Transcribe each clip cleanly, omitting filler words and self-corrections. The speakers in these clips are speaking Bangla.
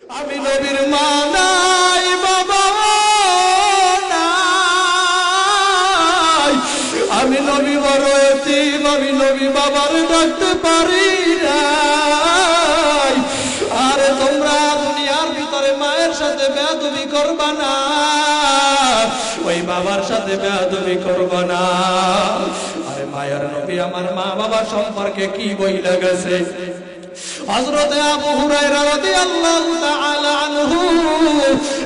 আমি নবীর মা নাই, বাবা নাই, আমি নবী বড় এতিম, আমি নবী বাবার ডাকতে পারি নাই। আরে তোমরা দুনিয়ার ভিতরে মায়ের সাথে বেয়াদবি করবা না, ওই বাবার সাথে বেয়াদবি করবা না। আরে মায়ের নবী আমার মা বাবা সম্পর্কে কি বইলা গেছে। হযরত আবু হুরায়রা রাদিয়াল্লাহু তাআলা আনহু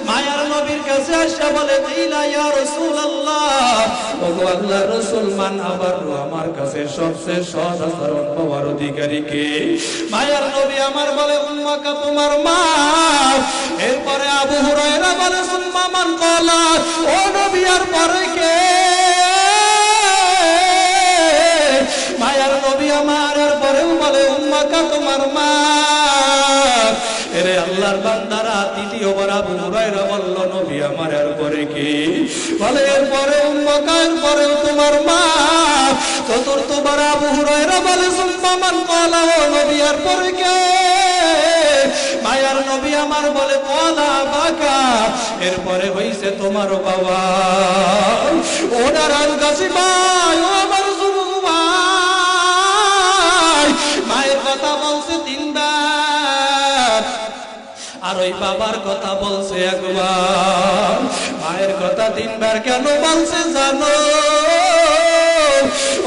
মায়ার নবীর কাছে এসে বলে, দিলা ইয়া রাসূলুল্লাহ, ওগো আল্লাহর রাসূল, মান আবারু, আমার কাছে সবচেয়ে সৎ আচরণ পাওয়ার অধিকারী কে? মায়ার নবী আমার বলে, উম্মাকা, তোমার মা। এরপরে আবু হুরায়রা বলে, সুম্মা মান ক্বালা, ও নবী আর পরে কে? মায়ার নবী আমার এরপরেও বলে, উম্মাকা, তোমার মা। এরে আল্লাহর বান্দারা, তৃতীয়বার আবু হুরায়রা বলল, নবী আমার এরপরে কি? বলে, এরপরে উম্মাকা, এরপরেও তোমার মা। চতুর্থবার আবু হুরায়রা বলে, সুম্মা মান ক্বালা, ও নবী এরপরে কে? মায়ার নবী আমার বলে, ক্বালা আবাকা, এরপরে হইছে তোমার বাবা। ও নারায়ণ কাশী ভাই, ও আমার মায়ের কথা বলছে তিনবার, আর ওই বাবার কথা বলছে একবার। মায়ের কথা তিনবার কেন বলছে জানো?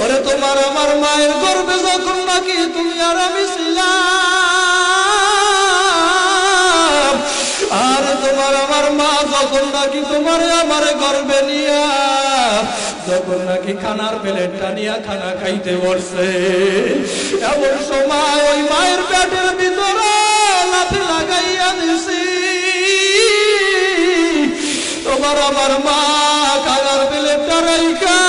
ওরে তোমার আমার মায়ের গর্ভে যখন নাকি তুমি আর আমি ছিলাম, আর তোমার আমার মা যখন নাকি তোমার আমার গর্ভে নিয়া যখন নাকি খানার প্লেটটা নিয়ে খানা খাইতে বসছে, এমন সময় ওই মায়ের পেটের ভিতরে লাথি লাগাইয়া দিছি। তোমার আমার মা খানার প্লেটটা রাইখা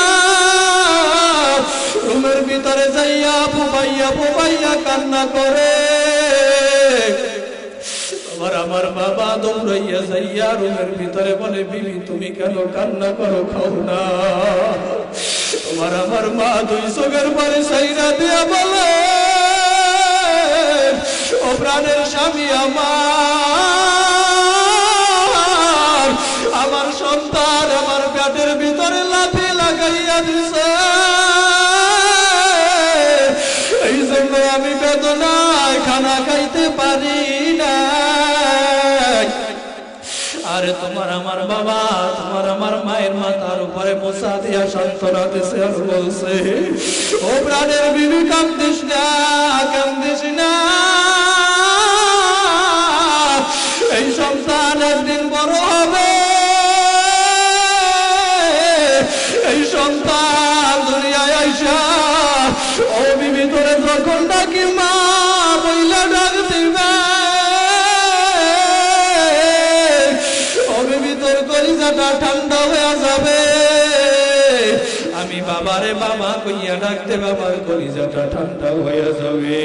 রুমের ভিতরে যাইয়া ফুপাইয়া ফুপাইয়া কান্না করে। আমার বাবা দৌড়াইয়া যাইয়া রুমের ভিতরে বলে, বিবি তুমি কেন কান্না করো, খাও না। তোমার আমার মা দুই চোখের পরে সাইরা দিয়া বলে, ও প্রাণের স্বামী আমার, আমার সন্তান আমার পেটের ভিতরে লাথি লাগাইয়া দিছে, এই জন্য আমি বেদনায় খানা খাইতে পারি না। আরে তোমার আমার বাবা, তোমার আমার মায়ের মাথার উপরে মোছা দিয়া সান্ত্বনা দিছে আর বলছে, ও প্রাণের বিবি, কান্দিস না, কান্দিস না, এই সন্তান একদিন বড় হবে, এই সন্তান দুনিয়ায় আইসা ও বিবি তোরে যখন ডাকি মা বইলা ডাক দিবে, কলিজাটা ঠান্ডা হয়ে যাবে। আমি বাবারে বাবা কইয়া ডাকতে বাবার কলিজাটা ঠান্ডা হয়ে যাবে।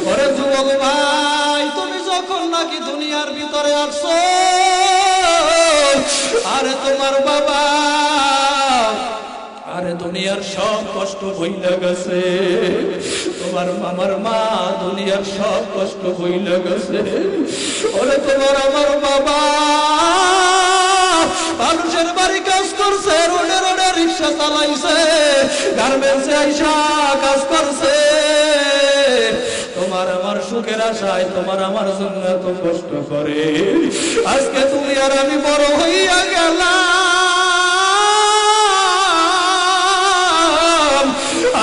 ওরে যুবক ভাই, তুমি যখন নাকি দুনিয়ার ভিতরে আসছো, আরে তোমার বাবা, আরে দুনিয়ার সব কষ্ট বইলা গেছে, তোমার আমার মা দুনিয়ার সব কষ্ট বইলা গেছে। ওরে তোমার আমার বাবা মানুষের বাড়ি কাজ করছে, রোডে রোডে রিক্সা চালাইছে, গার্মেন্টসে আইসা কাজ করছে, তোমার আমার সুখের আশায় তোমার আমার জন্য এত কষ্ট করে। আজকে তুমি আর আমি বড় হইয়া গেলাম,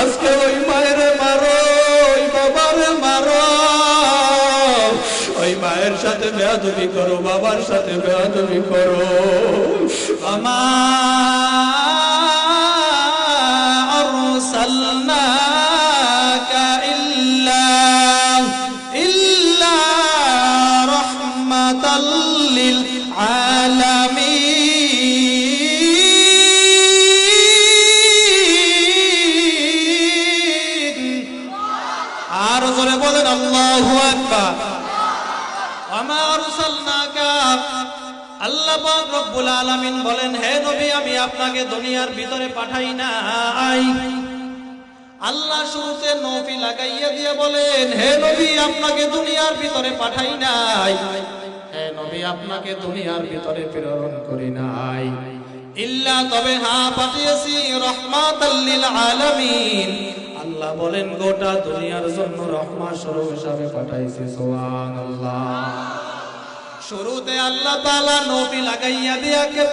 আজকে ওই মায়ের মারো, ওই বাবারে মারো, ওই মায়ের সাথে বেয়াদবি করো, বাবার সাথে বেয়াদবি করো। আমা আরসালনাকা ইল্লা রাহমাতাল লিল আলামিন। আর জোরে বলেন আল্লাহু আকবার। আমা আরসালনাকা, আল্লাহ পাক রব্বুল আলামিন বলেন, হে নবী, আমি আপনাকে দুনিয়ার ভিতরে পাঠাই নাই। আল্লাহ শুরুতে নফি লাগাইয়া দিয়ে বলেন, হে নবী, আপনাকে দুনিয়ার ভিতরে পাঠাই নাই। আপনাকে দুনিয়ার ভিতরে প্রেরণ করি নাই ইল্লা তবে হ্যাঁ পাঠিয়েছি রাহমাতাল লিল আলামিন। আল্লাহ বলেন গোটা দুনিয়ার জন্য রহমত স্বরূপ হিসাবে পাঠাইছি। সুবহানাল্লাহ। শুরুতে আল্লাহ তাআলা নবী লাগাইয়া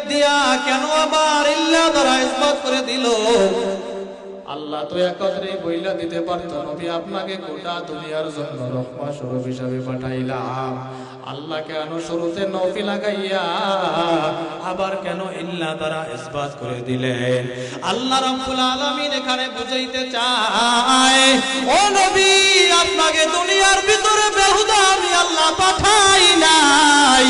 দিয়া কেন আবার ইল্লা দ্বারা ইসবাত করে দিল? আল্লাহ তো একত্রে বইলা দিতে পারত নবী আপনাকে গোটা দুনিয়ার জন্য রহমত স্বরূপ হিসাবে পাঠাইলাম। আল্লাহ কেন শুরুতে নবী লাগাইয়া আবার কেন ইল্লা দ্বারা ইসবাত করে দিলেন? আল্লাহ রাব্বুল আলামিন এখানে বুঝাইতে চায়, ও নবী আপনাকে দুনিয়ার ভিতরে বেহুদা আমি আল্লাহ পাঠাই নাই,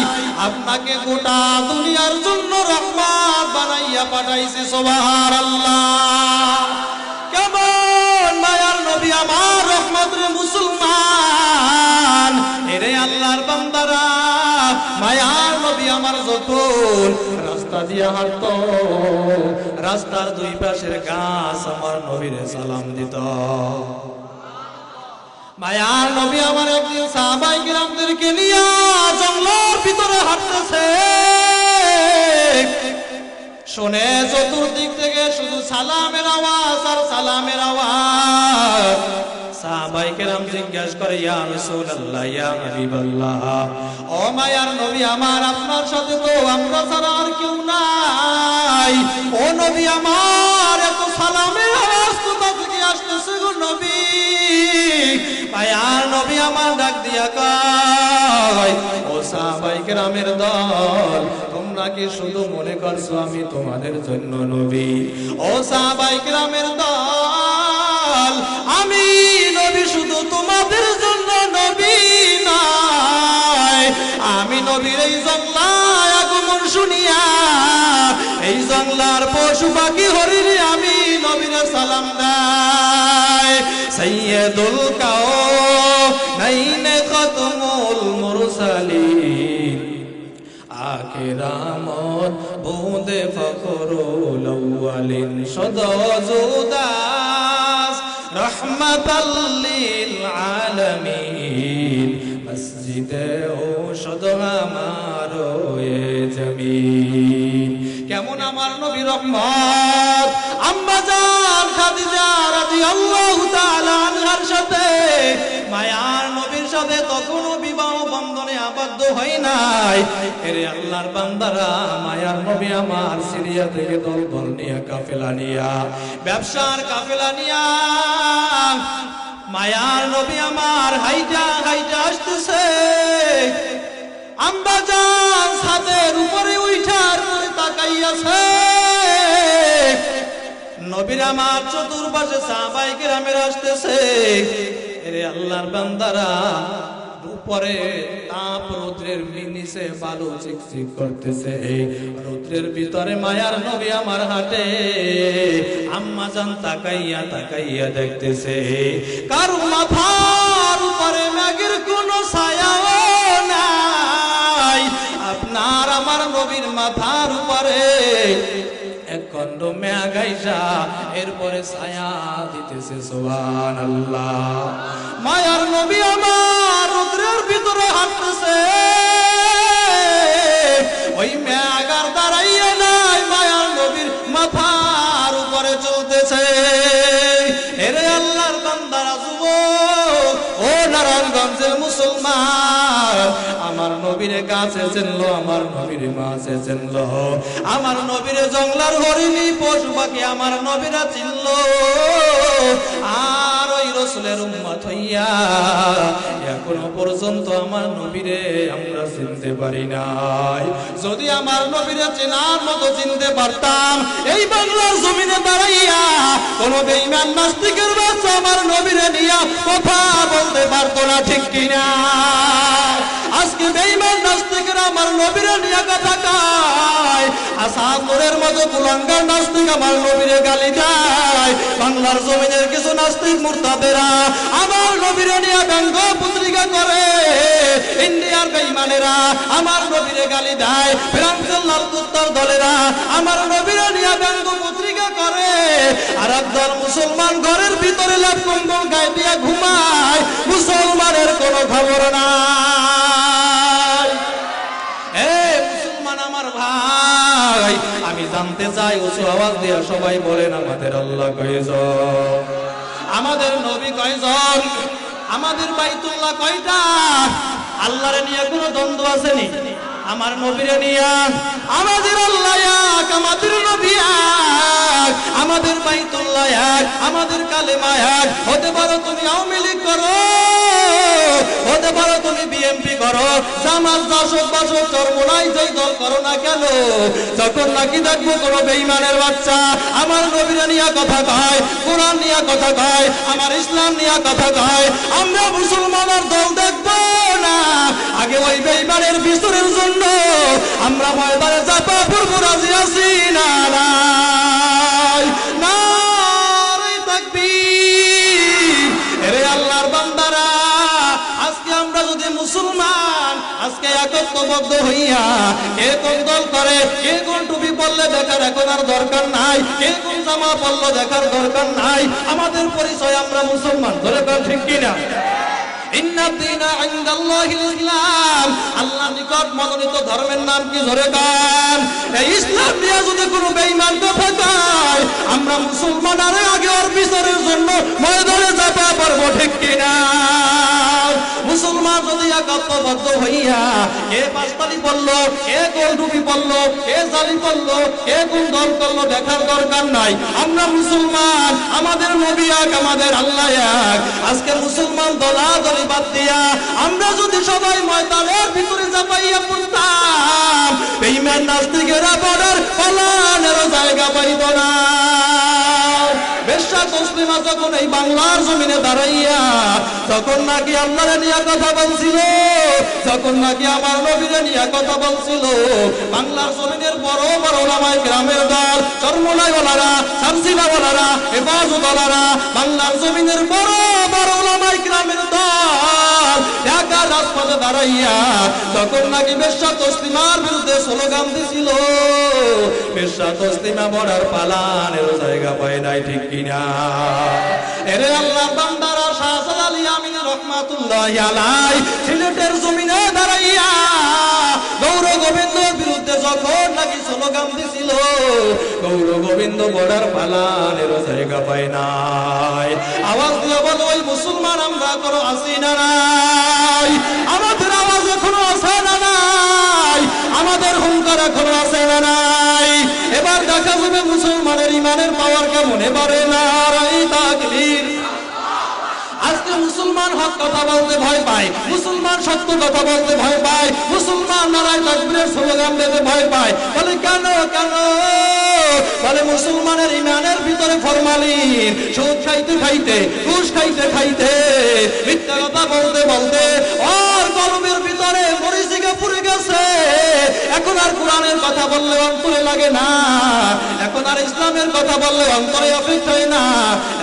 আপনাকে গোটা দুনিয়ার জন্য রহমত বানাইয়া পাঠাইছি। সুবহানাল্লাহ। কেমন মায়ার নবী আমার রহমতের মুসলমান, এরে আল্লাহর বান্দারা, মায়ার নবী আমার যখন রাস্তা দিয়ে হাঁটতো রাস্তার দুই পাশের গাছ আমার নবীরে সালাম দিত। মায়ার নবী আমার একদিন সাহাবায়ে কিরামদেরকে নিয়ে জঙ্গলের ভিতরে হাঁটতেছে, শুনে চতুর্দিক থেকে শুধু সালামের আওয়াজ আর সালামের আওয়াজ। সাহাবায়ে কেরাম জিজ্ঞাসা করে, ইয়া রাসূলুল্লাহ, ইয়া হাবিবাল্লাহ, ও মায়ার নবী আমার আপনার সাথে তো আমরা ছাড়া আর কেউ নাই, ও নবী আমার এত সালামের আওয়াজ কোথা থেকে আসতেছে গো নবী? মায়ার নবী আমার ডাক দিয়া কয়, ও সাহাবায়ে কেরামের দল, তোমরা কি শুধু মনে করছো আমি তোমাদের জন্য নবী? ও সাহাবায়ে কেরামের দল, আমি নবী শুধু তোমাদের জন্য নবী নয়, আমি নবীর এই জঙ্গলায় আগমন শুনিয়া এই জঙ্গলার পশু পাখি হরিণী আমি নবীর সালাম দেয়। সাইয়্যিদুল কাওনাইন খাতমুল মুরসালিন, আখিরামত বুদে ফখরুল আউয়ালিন, সদজুদাস রহমাতাল লিল আলামিন, মসজিদে ঔষধ আমার এ জমিন। কেমন আমার নবী রহমত! আম্মা জান খাদিজা রাদিয়াল্লাহু তাআলা আনহার সাথে মায়ার নবীর সাথে তখনও বিবাহ বন্ধনে আবদ্ধ হয় নাই। এরে আল্লাহর বান্দারা, মায়ার নবী আমার সিরিয়া থেকে দল নিয়ে কাফেলা নিয়া, ব্যবসার কাফেলা নিয়া মায়ার নবী আমার হাইটা হাইটা আসতেছে। আম্মা জান ছাদের উপরে উঠার তাকাইয়াছে, নবীর আমার চতুর্পাশে সাহাবায়ে কেরামের আসতেছে। এরে আল্লাহর বান্দারা, উপরে তাপ রৌদ্রের নিচে বালু চিকচিক করতেছে, রৌদ্রের ভিতরে মায়ার নবী আমার হাঁটে। আম্মা জান তাকাইয়া তাকাইয়া দেখতেছে কারো মাথার উপরে মেঘের কোনো ছায়াও নাই, আপনার আমার নবীর মাথার উপরে এক খণ্ড মেঘ আইসা এরপরে ছায়া দিতেছে। সুবহানাল্লাহ। মায়ার নবী আমার রৌদ্রের ভিতরে হাঁটতেছে, ওই মেঘ আর দাঁড়াইয়া নাই, মায়ার নবীর মাথার উপরে চলতেছে। এরে আল্লাহর বান্দারা, যুবক ও নারায়ণগঞ্জের মুসলমান, আমার নবীরে কাছে চিনলো, আমার নবীর মাঝে চিনলো, আমার নবীরে জঙ্গলার হরিণী পশু পাখি আমার নবীরা চিনলো। আর ওই রাসূলের উম্মত হইয়া এখনো পর্যন্ত আমার নবীরে আমরা চিনতে পারি নাই। যদি আমার নবীরে চেনার মতো চিনতে পারতাম, এই বাংলার জমিনে দাঁড়াইয়া কোন বেঈমান নাস্তিকের বাচ্চা আমার নবীরে নিয়ে কথা বলতে পারতো না, ঠিক কিনা? আজকে বেঈমান নাস্তিকরা আমার নবীরে নিয়ে কথা কয়, আসাদুরের মতো কুলাঙ্গার নাস্তিক আমার নবীরে গালি দেয়। বাংলার জমিনের কিছু নাস্তিক মুরতাদেরা আমার নবীরে নিয়ে ব্যঙ্গ পত্রিকা করে, ইন্ডিয়ার বেঈমানেরা আমার নবীরে গালি দেয়, ফ্রান্সের লাল কুত্তার দলেরা আমার নবীরে নিয়ে ব্যঙ্গ পত্রিকা করে। আর একদল মুসলমান ঘরের ভিতরে লেপ কম্বল গায়ে দিয়ে ঘুমায়, মুসলমানের কোনো খবর নাই। ভাই আমি জানতে চাই উঁচু আওয়াজ দিয়ে সবাই বলেন আমাদের আল্লাহ কয়জন, আমাদের নবী কয়জন, আমাদের বাইতুল্লাহ কয়টা? আল্লাহরে নিয়ে কোনো দ্বন্দ্ব আসেনি? আমার নবীরে নিয়ে আমাদের আল্লাহ এক, আমাদের নবী এক, আমাদের বাইতুল্লাহ এক, আমাদের কালেমা এক। হতে পারো তুমি আওয়ামী লীগ করো, হতে পারো তুমি বিএনপি করো, জামাত, জাসদ, বাসদ, চরমোনাই যেই দল করো না কেন, যখন নাকি দেখবো কোনো বেঈমানের বাচ্চা আমার নবীরে নিয়ে কথা কয়, কোরআন নিয়ে কথা কয়, আমার ইসলাম নিয়ে কথা কয়, আমরা মুসলমানের দল দেখবো না। আগে ওই বেঈমানের বিচারের জন্য আমরা ময়দানে চাপা পড়বো, রাজি আছি না? নাই নারে তাকবীর। এরে আল্লাহর বান্দারা, আজকে আমরা যদি মুসলমান আজকে একত্রবদ্ধ হইয়া কে কোন দল করে, কে কোন টুপি পরলে দেখার এখন আর দরকার নাই, কে কোন জামা পরলে দেখার দরকার নাই, আমাদের পরিচয় আমরা মুসলমান। ধরে কার ঠিক কিনা? আল্লাহ নিকট মনোনীত ধর্মের নাম কি? ধরে কান। এই ইসলাম নিয়ে যদি কোনো বেঈমান কথা কয়, আমরা মুসলমান আর আগে ওর বিচারের জন্য ময়দানে চাপা পড়বো, ঠিক কিনা? মুসলমান যদি একত্রবদ্ধ হইয়া কে পাঁচতালি পড়লো, কে গোল টুপি পড়লো, কে জালি পড়লো, কে কোন দল করলো দেখার দরকার নাই, আমরা মুসলমান, আমাদের নবী এক, আমাদের আল্লাহ এক। আজকে মুসলমান দলাদলি বাদ দিয়া আমরা যদি সবাই ময়দানের ভিতরে চাপাইয়া পড়তাম, বেঈমান নাস্তিকেরা বর্ডার পালানেরও জায়গা পাইত না। বেশ্যা তসলিমা যখন এই বাংলার জমিনে দাঁড়াইয়া তখন নাকি আল্লাহরে নিয়ে কথা বলছিল, যখন নাকি আমার নবীরে নিয়ে কথা বলছিল, বাংলার জমিনের বড় বড় ওলামায়ে কেরামের দল, চরমোনাইওয়ালারা, সারসিলাওয়ালারা, হেফাজতওয়ালারা, বাংলার জমিনের বড় বড় ওলামায়ে কেরামের দল ঢাকা রাজপথে দাঁড়াইয়া তখন নাকি বেশ্যা তসলিমার বিরুদ্ধে স্লোগান দিছিল। বেশ্যা তসলিমা বর্ডার পালানেরও জায়গা পায় নাই, ঠিক কিনা? এরে আল্লাহর বান্দারা, শাহজালাল আলী আমিন রহমাতুল্লাহি আলাইহি সিলেটের জমিনে দাঁড়াইয়া গৌর গোবিন্দর বিরুদ্ধে যখন নাকি স্লোগান দিছিল, গৌর গোবিন্দ বর্ডার পালানেরও জায়গা পায় নাই। আওয়াজ দিয়ে বলো, ওই মুসলমান আমরা কোনো আছি না নাই? আমাদের আওয়াজ এখনো আছে না নাই? আমাদের হুঙ্কার এখনো আছে না নাই? এবার দেখা যাবে মুসলমানের ইমানের পাওয়ার কেমন। এবারে নারায়ে তাকবীর। আজকে মুসলমান হক কথা বলতে ভয় পায়, মুসলমান সত্য কথা বলতে ভয় পায়, মুসলমান নারায়ে তাকবীরের স্লোগান দিতে ভয় পায়। বলে কেন? কেন? বলে মুসলমানের ইমানের ভিতরে ফরমালিন, সুদ খাইতে খাইতে, ঘুষ খাইতে খাইতে, মিথ্যা কথা বলতে বলতে ওর কলমের ভিতরে মরিচিকা পুড়ে গেছে। এখন আর কোরআনের কথা বললে অন্তরে লাগে না, এখন আর ইসলামের কথা বললে অন্তরে অপেক্ষায় না,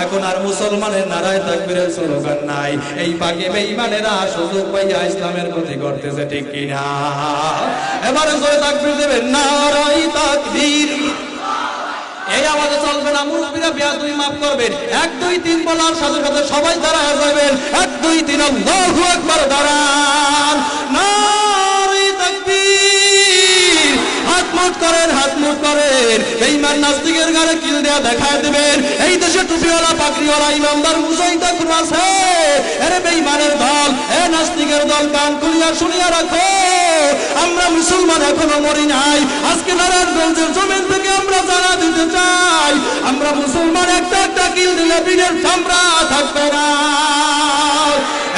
এখন আর মুসলমানের নারায়ে তাকবীরের স্লোগান নাই। এই পাকে বেঈমানেরা সুযোগ পাইয়া ইসলামের ক্ষতি করতেছে, ঠিক কিনা? এবারে জোরে তাকবীর দেবেন, নারায়ে তাকবীর। এই আওয়াজে চলবে না, মুরব্বীরা বেয়াদবি মাফ করবেন। 1 2 3 বলার সাথে সাথে সবাই দাঁড়ায় যাবেন। 1 2 3 আল্লাহু আকবার। দাঁড়ান, নারায়ে তাকবীর। হাত মুঠ করেন, হাত মুঠ করেন। বেঈমান নাস্তিকের গায়ে কিল দেয়া দেখায় দিবেন, এই দেশে টুপিওয়ালা পাগড়িওয়ালা ইমানদার মুজাহিদ কোন আছে? আরে বেঈমানের দল, এ নাস্তিকের দল, কান খুলিয়া শুনিয়া রাখো, আমরা মুসলমান এখনো মরি নাই। আজকে নারায়ণগঞ্জের জমিন থেকে আমরা জানা দিতে চাই, আমরা মুসলমান একটা একটা কিল দিলে বীরের চামড়া থাকবে না।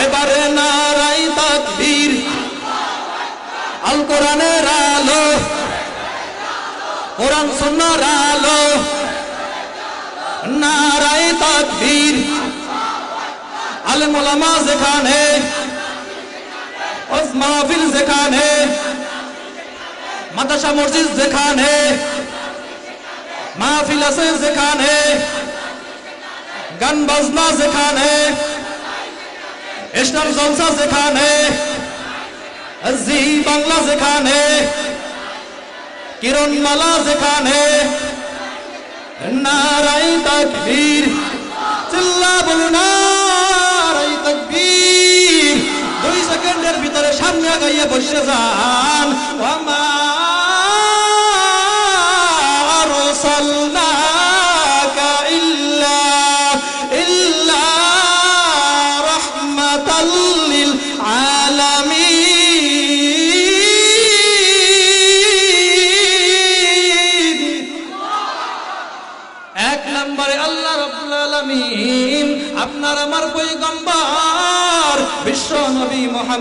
এবারে নারায়ে তাকবীর। আল কোরআনের আলো, কোরআন সুন্নাহর আলো, নারায়ে তাকবীর। আলেম ওলামা যেখানে, ওয়াজ মাহফিল যেখানে, মাদ্রাসা মসজিদ যেখানে, মাহফিল আছে যেখানে, গান বাজনা যেখানে, ইসলাম জলসা যেখানে, জি বাংলা যেখানে, কিরণমালা যেখানে, নারায়ে তাকবীর। চিল্লা বলুন নারায়ে তাকবীর। 2 সেকেন্ডের ভিতরে সামনে আগাইয়া বসে যান। ওয়া মা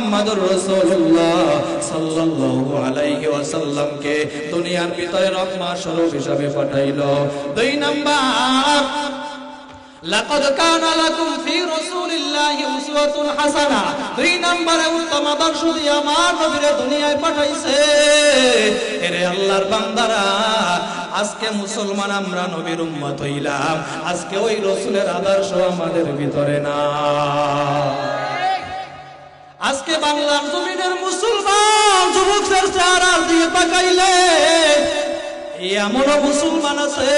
মুহাম্মাদুর রাসূলুল্লাহ সাল্লাল্লাহু আলাইহি ওয়াসাল্লামকে দুনিয়ার ভিতরে রহমত স্বরূপ হিসাবে পাঠাইলো। 2 নাম্বার, লাকাদ কানা লাকুম ফি রাসূলিল্লাহি উসওয়াতুন হাসানাহ। 2 নম্বরে উত্তম আদর্শ দিয়ে আমার নবীরে দুনিয়ায় পাঠাইছে। এরে আল্লাহর বান্দারা, আজকে মুসলমান আমরা নবীর উম্মত হইলাম, আজকে ওই রাসূলের আদর্শ আমাদের ভিতরে না। আজকে বাংলার জমিনের মুসলমান যুবকদের চেহারার দিকে তাকাইলে এমনও মুসলমান আছে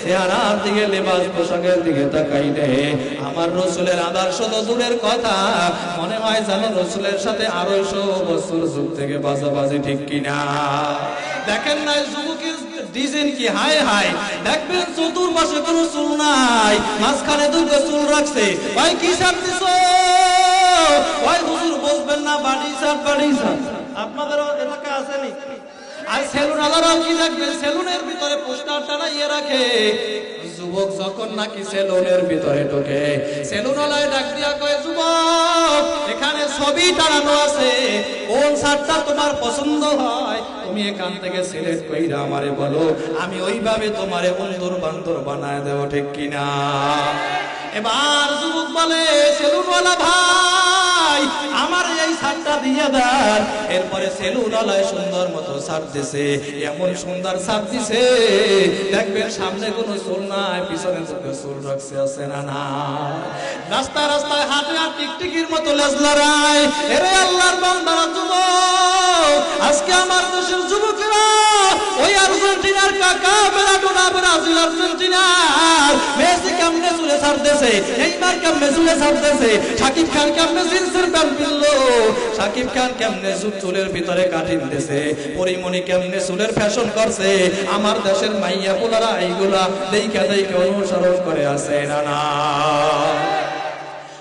চেহারার দিকে, লেবাস পোশাকের দিকে তাকাইলে আমার রাসূলের আদর্শ তো দূরের কথা, মনে হয় যেন রাসূলের সাথে 250 বছর যুগ থেকে বাজাবাজি, ঠিক কিনা? দেখেন না যুবকের ডিজাইন কি, হাই হাই, দেখবেন চতুর্পাশে কোনো চুল নাই, মাঝখানে 2টা চুল রাখছে। ভাই কি শার্ট দিছো? ভাই হুজুর বুঝবেন না, বাড়ি শার্ট, বাড়ি শার্ট। আপনাদের এলাকা আছে নি? আর সেলুন আলারাও কি দেখবেন সেলুনের ভিতরে পোস্টার টানাইয়ে রাখে। যুবক যখন নাকি সেলুনের ভিতরে ঢোকে, সেলুনওয়ালায় ডাক দিয়া কয়, যুবক এখানে ছবি টানানো আছে, কোন শার্টটা তোমার পছন্দ হয় তুমি এখান থেকে সিলেক্ট কইরা আমারে বলো, আমি ওইভাবে তোমারে বন্ধুর বান্ধব বানায় দেব, ঠিক কিনা? এবার যুবক বলে, সেলুনওয়ালা ভাই আমার এই শার্টটা দিয়ে দেন। এরপরে সেলুনওয়ালায় সুন্দর মতো শার্ট দিছে, এমন সুন্দর শার্ট দিছে দেখবেন সামনে কোনো চুল নাই, পিছনে চুল রাখছে, আছে না? না। রাস্তায় রাস্তায় হাঁটে আর টিকটিকির মতো লেজ লড়ায়। এরে আল্লাহর বান্দারা, যুবক আজকে আমার দেশের যুবকেরা ওই আর্জেন্টিনার কাকা ম্যারাডোনা, ব্রাজিল আর্জেন্টিনার মেসি কেমনে চুলে ছাড়তেছে, নেইমার কেমনে চুলে ছাড়তেছে, শাকিব খান কেমনে জিন্সের প্যান্ট পিনলো, শাকিব খান কেমনে চুলের ভিতরে কাটিং দিছে, পরিমণি কেমনে চুলের ফ্যাশন করছে, আমার দেশের মাইয়া পোলারা এইগুলা দেখা দেখে অনুসরণ করে আছে না? না।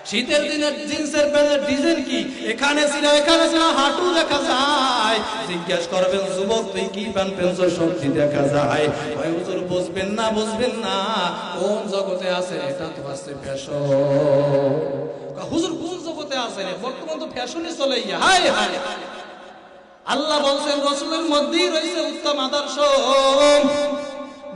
শীতের দিনে জিন্সের প্যান্টের ডিজাইন কি, এখানে ছিল এখানে ছিল হাঁটু দেখা যায়। জিজ্ঞেস করবেন, যুবক তুই কি প্যান্ট পেনছো, সত্যি দেখা যায়। ভাই হুজুর বুঝবেন না, বুঝবেন না, কোন জগতে আছে এটা তো আছে ফ্যাশন। হুজুর কোন জগতে আছে? বর্তমান তো ফ্যাশনই চলে। হায় হায়, আল্লাহ বলছেন রাসূলের মধ্যেই রয়েছে উত্তম আদর্শ।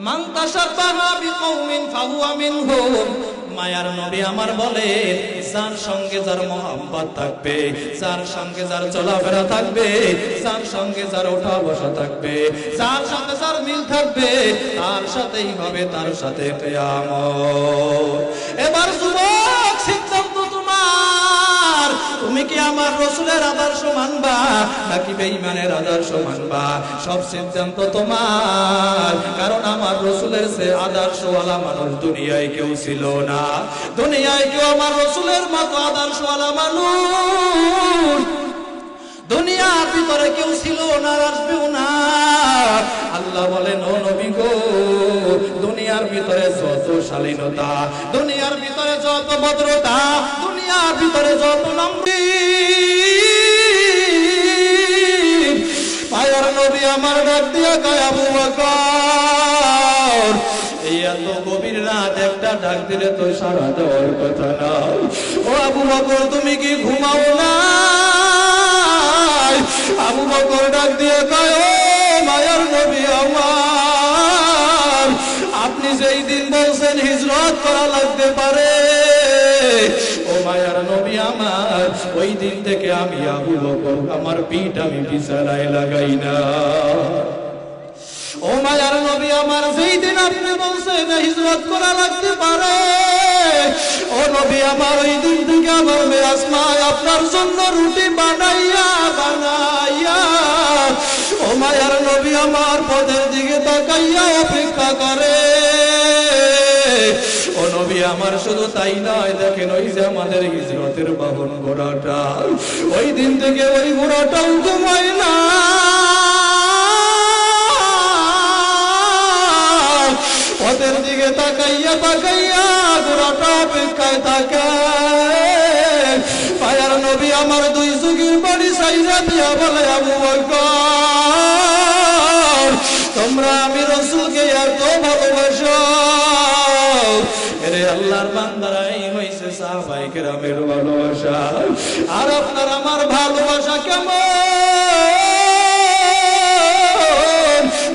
মান তাশাব্বাহা বিকওমিন ফাহুয়া মিনহুম। মায়ার নবী আমার বলেন, যার সঙ্গে যার মহব্বত থাকবে, যার সঙ্গে যার চলাফেরা থাকবে, যার সঙ্গে যার ওঠা বসা থাকবে, যার সাথে যার মিল থাকবে, তার সাথেই হবে তার সাথে কিয়ামত। এবার যুবক সিদ্ধান্ত তোমার, তুমি কি আমার রাসূলের আদর্শ মানবা নাকি বেঈমানের আদর্শ মানবা? সব সিদ্ধান্ত তোমার, কারণ আমার রাসূলের সে আদর্শওয়ালা মানুষ দুনিয়ায় কেউ ছিল না। দুনিয়ায় কেউ আমার রাসূলের মতো আদর্শওয়ালা মানুষ দুনিয়ার ভিতরে কেউ ছিল না, আসবেও না। আল্লাহ বলেন, ও নবী গো, দুনিয়ার ভিতরে যত শালীনতা, দুনিয়ার ভিতরে যত ভদ্রতা, দুনিয়ার ভিতরে যত নম্বী, পায়ার নবী আমার ডাক দিয়া কয়, আবু বকর এই এত গভীর রাত একটা ডাক দিলে তো সাড়া দেওয়ার কথা না। ও আবু বকর তুমি কি ঘুমাও না? আবু বকর ডাক দিয়ে কয়, ও মায়ার নবী আমার, আপনি যেই দিন বলছেন হিজরত করা লাগতে পারে, ও মায়ার নবী আমার, ওই দিন থেকে আমি আবু বকর আমার পিঠ আমি বিছানায় লাগাই না। ও মায়ার নবী আমার, যেই দিন আপনি বলছেন হিজরত করা লাগতে পারে, ও নবী আমার, ওই দিন থেকে আমার মেয়ে আসমায় আপনার জন্য রুটি বানাইয়া বানাইয়া, ও মায়ার নবী আমার পথের দিকে তাকাইয়া অপেক্ষা করে। ও নবী আমার, শুধু তাই নয়, দেখেন ওই যে আমাদের হিজরতের বাহন ঘোড়াটা, ওই দিন থেকে ওই ঘোড়াটাও ঘুমায় না, পথের দিকে তাকাইয়া তাকাইয়া ঘোড়াটা অপেক্ষায় থাকে। পায়ার নবী আমার দুই চোখের বাড়ি সাইরা দিয়া বলে, আবু বকর তোমরা আমি রাসূলকে এত ভালোবাসো, রে এরে আল্লাহর বান্দারা, এই হইছে সাহাবায়ে কেরামের ভালোবাসা। আর আপনার আমার ভালোবাসা কেমন?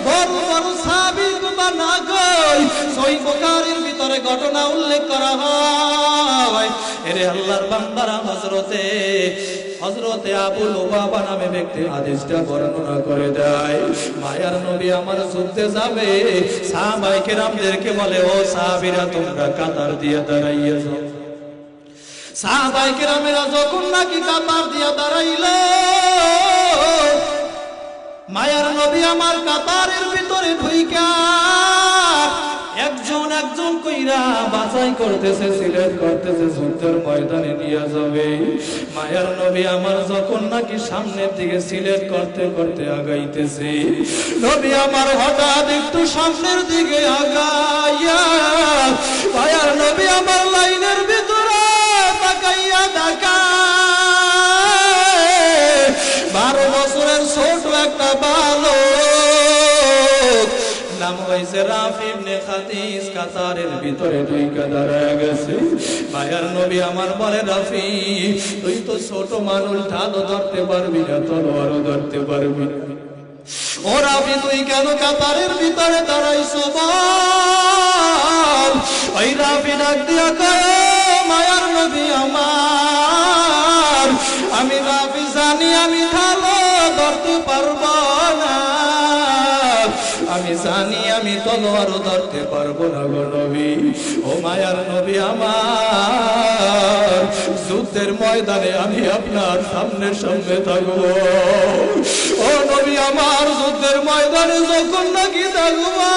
বড় বড় সাহাবীর কথা না কই, সহিহ বুখারীর ভিতরে ঘটনা উল্লেখ করা হয়। এরে আল্লাহর বান্দারা, হযরতে আবু লুবাবা নামে ব্যক্তি হাদিসটা বর্ণনা করে দেয়। মায়ার নবী আমার যুদ্ধে যাবে, সাহাবায়ে কেরামদেরকে বলে, ও সাহাবীরা তোমরা কাতার দিয়ে দাঁড়াইয়া যাও। সাহাবায়ে কেরামেরা যখন নাকি কাতার দিয়ে দাঁড়াইল, মায়ার নবী আমার কাতারের ভিতরে ঢুইকা একজন একজন কইরা বাছাই করতেছে, সিলেক্ট করতেছে, যুদ্ধের ময়দানে নিয়ে যাবে। মায়ার নবী আমার যখন নাকি সামনের দিকে সিলেক্ট করতে করতে আগাইতেছে, নবী আমার হঠাৎ একটু সামনের দিকে আগাইয়া মায়ার নবী আমার লাইনের ভিতরে তাকাইয়া দেখায় 12 বছরের ছোট একটা বালক, নাম হইছে রাফি ইবনে খাদিজ, কাতারের ভিতরে ঢুইকা দাঁড়ায় গেছে। মায়ার নবী আমার বলে, রাফি তুই তো ছোট মানুষ, ঢালও ধরতে পারবি না, তলোয়ারও ধরতে পারবি না। ও রাফি তুই কেন কাতারের ভিতরে দাঁড়াইছো বল? ওই রাফি ডাক দিয়া কয়, মায়ার নবী আমার, আমি রাফি জানি আমি ঢালও ধরতে পারবো না, আমি জানি আমি তলোয়ারও ধরতে পারবো না গো নবী। ও মায়ার নবী আমার, যুদ্ধের ময়দানে আমি আপনার সামনে সামনে থাকবো। ও নবী আমার, যুদ্ধের ময়দানে যখন নাকি থাকবো,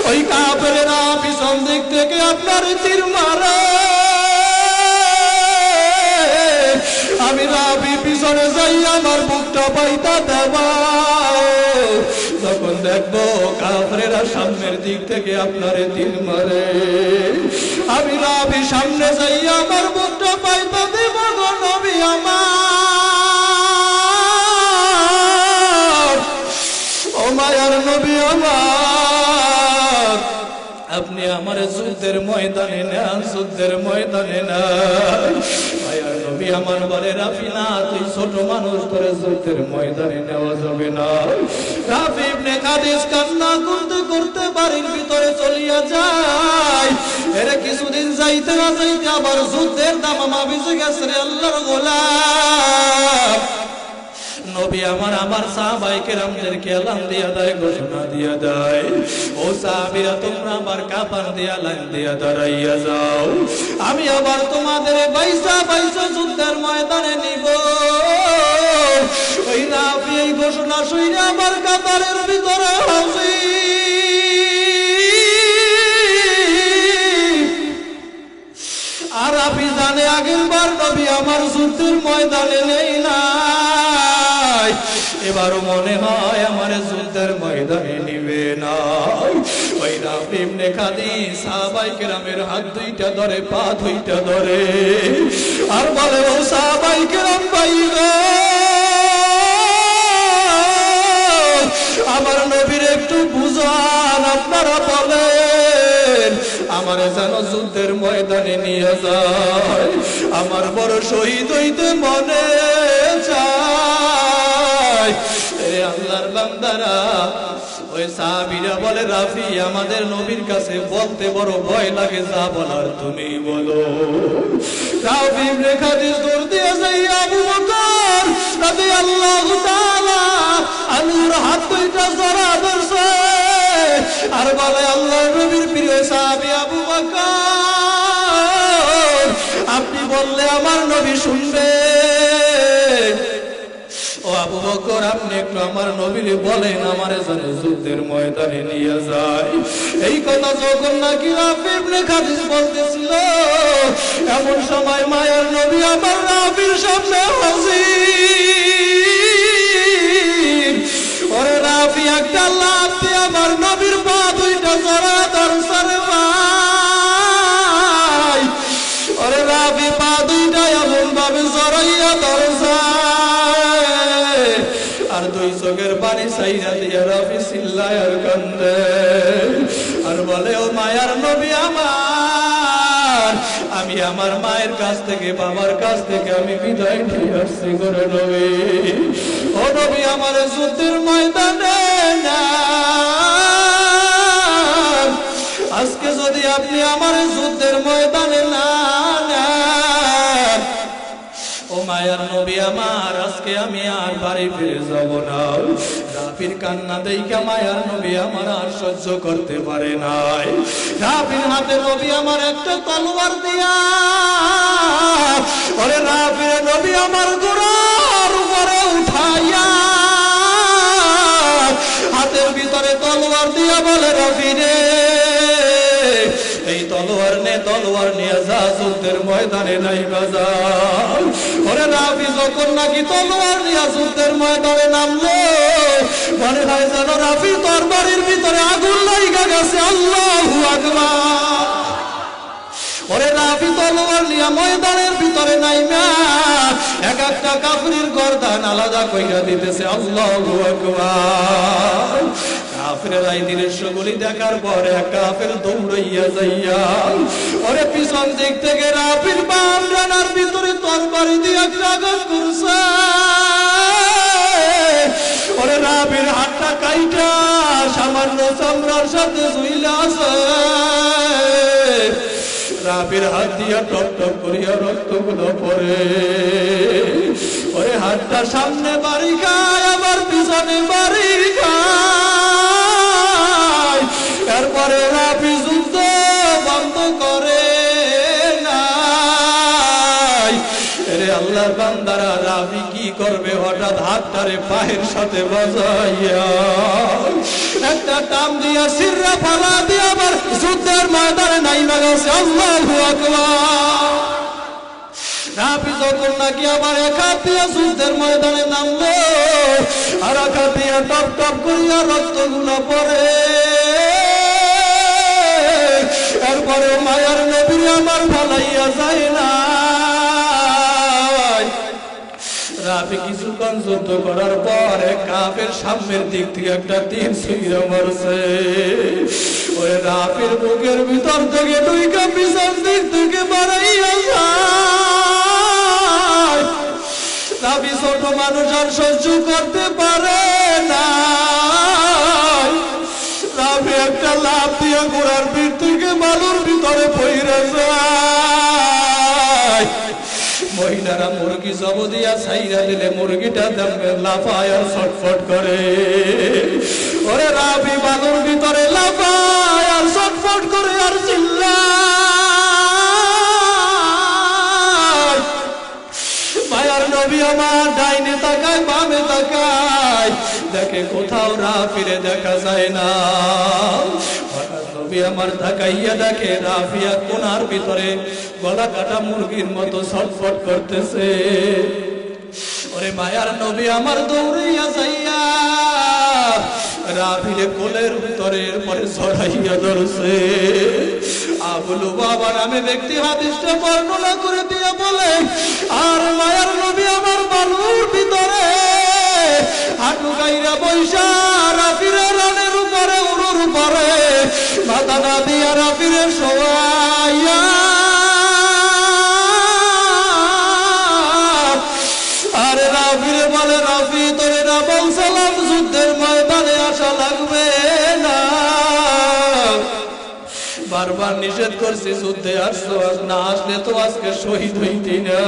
ওই কাফেরেরা পিছন দিক থেকে আপনার তীর মারে, আমি রাবি পিছনে যাই আমার বুকটা পাইতা দেবা। যখন দেখবো কাফেরেরা সামনের দিক থেকে আপনারে তীর মারে, আমি রাবি সামনে যাই আমার বুকটা পাইতা দেব গো নবী আমার। ও মায়ার নবী আমার, আপনি আমার যুদ্ধের ময়দানে নেন, যুদ্ধের ময়দানে নেন। মায়ার নবী আমার বলে, রাফি না, তুই ছোট মানুষ, তোরে যুদ্ধের ময়দানে নেওয়া যাবে না। রাফি ইবনে খাদিজ কান্না করতে করতে বাড়ির ভিতরে চলিয়া যায়। এর কিছুদিন যাইতে না যাইতে আবার যুদ্ধের দামামা বেজে গেছে রে আল্লাহর গোলাম। নবী আমার সাহাবায়ে কেরামদেরকে এলান দিয়া দেয়, ঘোষণা দিয়া দেয়, ও সাহাবীরা তোমরা আমার কাফন দিয়া লাইন দিয়া দাঁড়াইয়া যাও, আমি আবার তোমাদের বাইসা বাইসা যুদ্ধের ময়দানে নিব। ওই রাফি এই ঘোষণা শুনে আমার কাতারের ভিতরে হাজির। আর রাফি জানে আগের বার নবী আমার যুদ্ধের ময়দানে নেই না, এবারও মনে হয় আমার যুদ্ধের ময়দানে নিবে না। ওই রাফি ইবনে খাদিজ সাহাবায়ে কেরামের হাত দুইটা ধরে, পা দুইটা ধরে, আর বলে, ও সাহাবায়ে কেরাম ভাই গো, আমার নবীর একটু বুঝান, আপনারা বলেন আমার যেন যুদ্ধের ময়দানে নিয়ে যায়, আমার বড় শহীদ হইতে মনে চায়। আল্লাহর বান্দারা, ওই সাহাবীরা বলে, রাফি আমাদের নবীর কাছে বলতে বড় ভয় লাগে, যা বলার তুমি বলো। রাফি ইবনে খাদিজ দৌড় দিয়ে যাই আবু বকর রাদিয়াল্লাহু তাআলা আনহুর হাত দুইটা জড়া ধরছে, আর বলে, আল্লাহর নবীর প্রিয় সাহাবী আবু বকর, আপনি বললে আমার নবী শুনবে। ও আবু বকর, আপনি একটু আমার নবীরে বলেন আমারে যেন যুদ্ধের ময়দানে নিয়ে যায়। এই কথা যখন নাকি রাফি ইবনে খাদিজ বলতেছিল, এমন সময় মায়ার নবী আমার রাফির সামনে হাজির। ওরে রাফি একটা লাফ দিয়ে আমার নবীর পা দুইটা জড়া ধরছে রে ভাই। ওরে রাফি পা দুইটা এমন ভাবে জড়াইয়া ধরছে, আর দুই চোখের পানি চাইরা দিয়া রাফি চিল্লায় আর কান্দে। আর বলে ও মায়ার নবী আমার, আমি আমার মায়ের কাছ থেকে বাবার কাছ থেকে আমি বিদায় নিয়ে আসছি করে নবী। ও নবী আমার যুদ্ধের ময়দানে না, আজকে যদি আপনি আমার যুদ্ধের ময়দানে না নেন, ও মায়ার নবী আমার, আজকে আমি আর বাড়ি ফিরে যাব না। রাফির কান্না দেখা মায়ার নবী আমার আর সহ্য করতে পারে নাই। রাফির হাতে নবী আমার একটা তলোয়ার দিয়া, ওরে রাফির নবী আমার গোড়ার উপরে উঠাইয়া হাতের ভিতরে তলোয়ার দিয়া বলে রাফি রে, এই তলোয়ার নে, তলোয়ার নিয়ে যা যুদ্ধের ময়দানে নাই বাজা। ওরে রাফি যখন নাকি তলোয়ার নিয়ে যুদ্ধের ময়দানে নামলো, মনে হয় যেন রাফি তরবারির ভিতরে আগুন লাগা গেছে। আল্লাহু আকবার। ওরে রাফি তলোয়ার নিয়ে ময়দানের ভিতরে নাইমা এক একটা কাফিরের গর্দান আলাদা কইরা দিতেছে। আল্লাহু আকবার। কাফেরের এই দৃশ্যগুলি দেখার পরে কাফের দৌড়াইয়া যাইয়া ওরে পিছন দিক থেকে রাফির বাম ডানার ভিতরে তরবারি দিয়ে আঘাত করছে। ওরে রাফির হাতটা কাইটা সামান্য চামড়ার সাথে ঝুইলা আছে। রাফির হাত দিয়া টপ টপ করিয়া রক্তগুলো পড়ে। ওরে হাতটা সামনে বাড়ি খায়, আবার পিছনে বাড়ি খায়। এরপরে রাফি যুদ্ধ বন্ধ করে নাই। রে আল্লাহর বান্দারা, রাফি কি করবে? হঠাৎ হাতটারে পায়ের সাথে বাজাইয়া একটা টাম দিয়া সিররা ফালা দিয়া আবার যুদ্ধের ময়দানে নাইমা গেছে। আল্লাহু আকবার। রাফি যখন নাকি আবার এক হাত দিয়া যুদ্ধের ময়দানে নামলো, আর এক হাত দিয়া টপ টপ করিয়া রক্তগুলো পড়ে। এরপরে মায়ার নবী আমার ফালাইয়া যায় না। রাফি কিছুক্ষণ যুদ্ধ করার পরে কাফের সামনের দিক থেকে একটা তীর ছুঁড়ে মারছে। ওই রাফির বুকের ভিতর থেকে দুইটা পিছন দিক থেকে বাড়াইয়া যায়। রাফি ছোট মানুষ আর সহ্য করতে পারে না। রাফি একটা লাফ দিয়ে ঘোড়ার পিঠ থেকে বালুর ভিতরে পইরা যায়। মহিলারা মুরগি জব দিয়া ছাইরা দিলে মুরগিটা লাফায় আর ছটফট করে। ওরে রাফি বালুর ভিতরে লাফায় আর ছটফট করে আর চিল্লায়। মায়ার নবী আমার ডাইনে তাকায় বামে তাকায়, দেখে কোথাও রাফিরে দেখা যায় না। নবী আমার তাকাইয়া দেখে রাফিয়া কোনার ভিতরে গলা কাটা মুরগির মতো ছটফট করতেছে। ওরে মায়ার নবী আমার দৌড়াইয়া যাইয়া রাফিরে কোলের ভিতরে পরে ছড়াইয়া ধরছে। আবুল বাবা নামে ব্যক্তি হাদিসটা বর্ণনা করে দিয়ে বলে, আর মায়ার নবী আমার বালুর ভিতরে হাঁটু গাইরা বৈশা রাফিরে রানের উপরে উড়ুর উপরে মাথা না দিয়া রাফিরে শোয়াইয়া আরে রাফিরে বলে, রাফি তোরে না বলছিলাম যুদ্ধের ময়দানে আসা লাগবে না, বারবার নিষেধ করছি যুদ্ধে আসছো, না আসলে তো আজকে শহীদ হইতি না,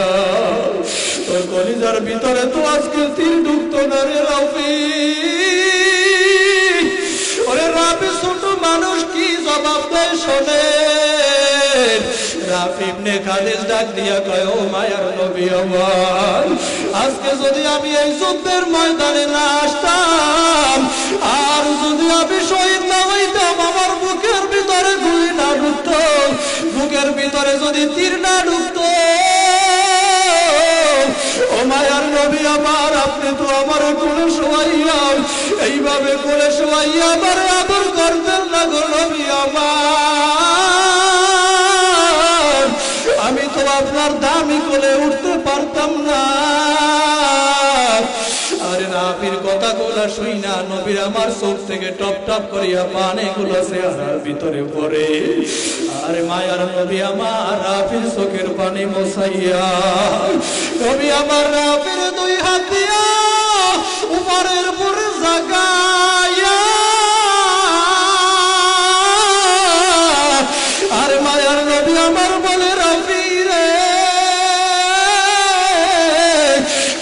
তোর কলিজার ভিতরে তো আজকে তীর ঢুকতো না রে রাফি। ওরে রাফি ছোট মানুষ কি জবাব দেয় শোনে। রাফি ইবনে খালিদ ডাক দিয়া কয়, ও মায়ার নবী আমার, আজকে যদি আমি এই যুদ্ধের ময়দানে না আসতাম, আর যদি আমি শহীদ না হইতাম, আমার বুকের ভিতরে গুলি না ঢুকতো, বুকের ভিতরে যদি তীর না ঢুকতো, ও মায়ার নবী আমার, আপনি তো আমার কোলে শোয়াইয়া এইভাবে কোলে শোয়াইয়া আমার আদর করতেন না গো নবী আমার, আমি তো আপনার দামি কোলে উঠতে পারতাম না। আরে রাবির কথাগুলো শুইনা নবীর আমার চোখ থেকে টপ টপ করিয়া পানিগুলো চেহারার ভিতরে পড়ে। আরে মায়ার নবী আমার রাবির চোখের পানি মোছাইয়া নবী আমার রাবির দুই হাত দিয়া উপরের উপরে জাগাইয়া আর মায়ার নবী আমার বলে রাবি রে